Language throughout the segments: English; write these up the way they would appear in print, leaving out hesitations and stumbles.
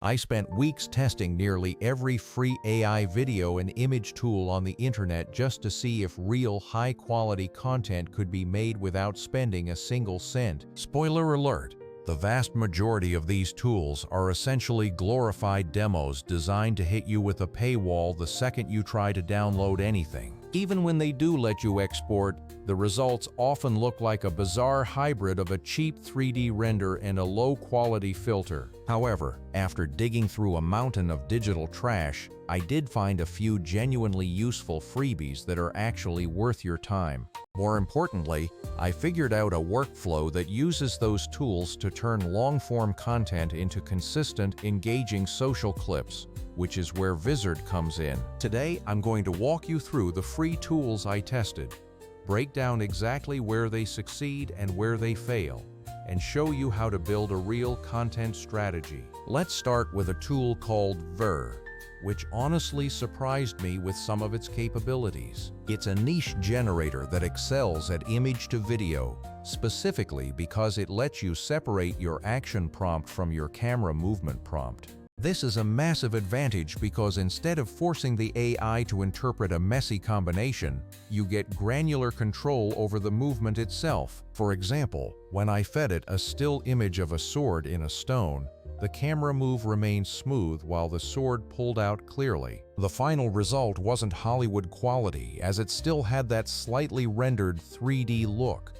I spent weeks testing nearly every free AI video and image tool on the internet just to see if real high-quality content could be made without spending a single cent. Spoiler alert! The vast majority of these tools are essentially glorified demos designed to hit you with a paywall the second you try to download anything. Even when they do let you export, the results often look like a bizarre hybrid of a cheap 3D render and a low-quality filter. However, after digging through a mountain of digital trash, I did find a few genuinely useful freebies that are actually worth your time. More importantly, I figured out a workflow that uses those tools to turn long-form content into consistent, engaging social clips, which is where Vizard comes in. Today, I'm going to walk you through the free tools I tested, break down exactly where they succeed and where they fail, and show you how to build a real content strategy. Let's start with a tool called Vizard, which honestly surprised me with some of its capabilities. It's a niche generator that excels at image to video, specifically because it lets you separate your action prompt from your camera movement prompt. This is a massive advantage because instead of forcing the AI to interpret a messy combination, you get granular control over the movement itself. For example, when I fed it a still image of a sword in a stone, the camera move remained smooth while the sword pulled out clearly. The final result wasn't Hollywood quality, as it still had that slightly rendered 3D look,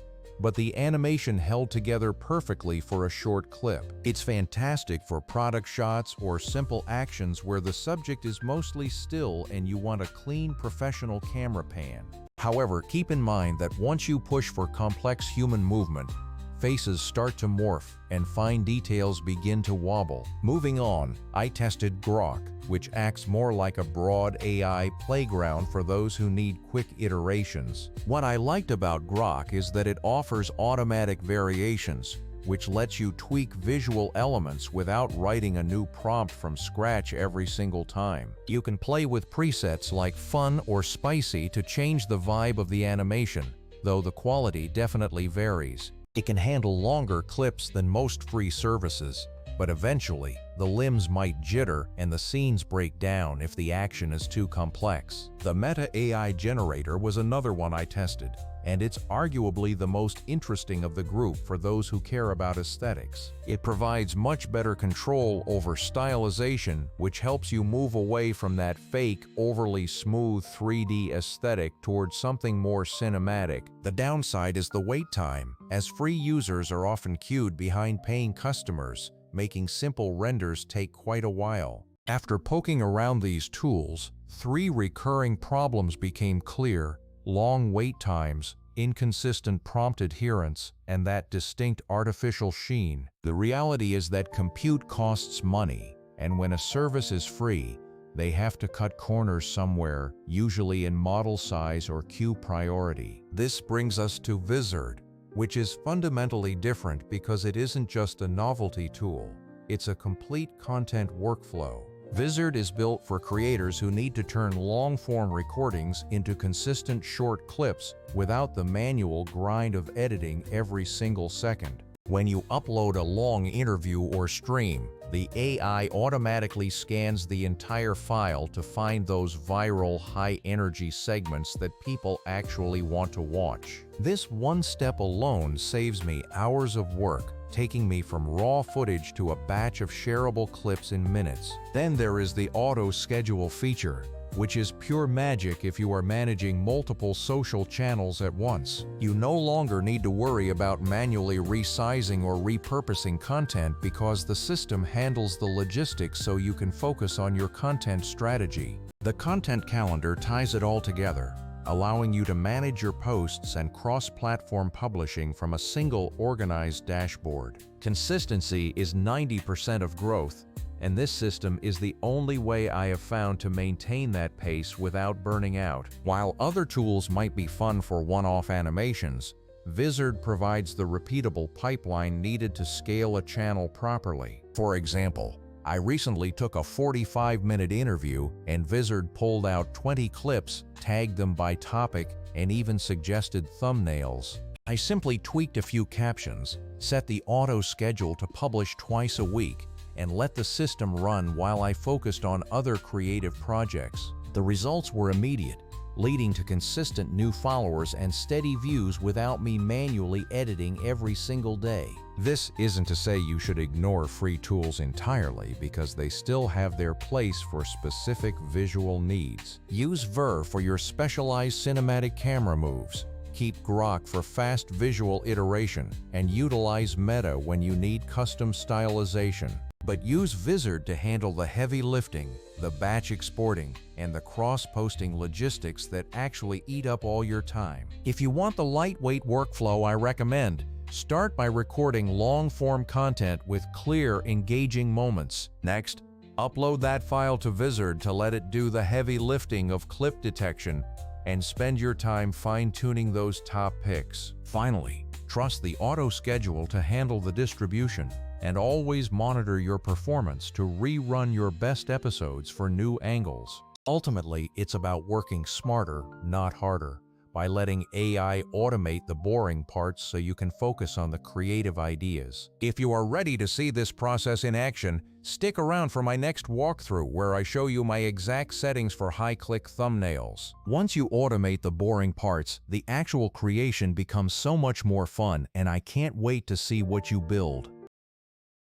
but the animation held together perfectly for a short clip. It's fantastic for product shots or simple actions where the subject is mostly still and you want a clean professional camera pan. However, keep in mind that once you push for complex human movement, faces start to morph and fine details begin to wobble. Moving on, I tested Grock, which acts more like a broad AI playground for those who need quick iterations. What I liked about Grock is that it offers automatic variations, which lets you tweak visual elements without writing a new prompt from scratch every single time. You can play with presets like fun or spicy to change the vibe of the animation, though the quality definitely varies. It can handle longer clips than most free services, but eventually, the limbs might jitter and the scenes break down if the action is too complex. The Meta AI generator was another one I tested, and it's arguably the most interesting of the group for those who care about aesthetics. It provides much better control over stylization, which helps you move away from that fake, overly smooth 3D aesthetic towards something more cinematic. The downside is the wait time, as free users are often queued behind paying customers, making simple renders take quite a while. After poking around these tools, 3 recurring problems became clear: long wait times, inconsistent prompt adherence, and that distinct artificial sheen. The reality is that compute costs money, and when a service is free, they have to cut corners somewhere, usually in model size or queue priority. This brings us to Vizard, which is fundamentally different because it isn't just a novelty tool, it's a complete content workflow. Vizard is built for creators who need to turn long-form recordings into consistent short clips without the manual grind of editing every single second. When you upload a long interview or stream, the AI automatically scans the entire file to find those viral, high-energy segments that people actually want to watch. This one step alone saves me hours of work, taking me from raw footage to a batch of shareable clips in minutes. Then there is the auto-schedule feature, which is pure magic if you are managing multiple social channels at once. You no longer need to worry about manually resizing or repurposing content because the system handles the logistics so you can focus on your content strategy. The content calendar ties it all together, allowing you to manage your posts and cross-platform publishing from a single organized dashboard. Consistency is 90% of growth, and this system is the only way I have found to maintain that pace without burning out. While other tools might be fun for one-off animations, Vizard provides the repeatable pipeline needed to scale a channel properly. For example, I recently took a 45-minute interview and Vizard pulled out 20 clips, tagged them by topic, and even suggested thumbnails. I simply tweaked a few captions, set the auto schedule to publish twice a week, and let the system run while I focused on other creative projects. The results were immediate, leading to consistent new followers and steady views without me manually editing every single day. This isn't to say you should ignore free tools entirely, because they still have their place for specific visual needs. Use Ver for your specialized cinematic camera moves. Keep Grock for fast visual iteration, and utilize Meta when you need custom stylization. But use Vizard to handle the heavy lifting, the batch exporting, and the cross-posting logistics that actually eat up all your time. If you want the lightweight workflow I recommend, start by recording long-form content with clear, engaging moments. Next, upload that file to Vizard to let it do the heavy lifting of clip detection, and spend your time fine-tuning those top picks. Finally, trust the auto-schedule to handle the distribution, and always monitor your performance to rerun your best episodes for new angles. Ultimately, it's about working smarter, not harder, by letting AI automate the boring parts so you can focus on the creative ideas. If you are ready to see this process in action, stick around for my next walkthrough where I show you my exact settings for high-click thumbnails. Once you automate the boring parts, the actual creation becomes so much more fun, and I can't wait to see what you build.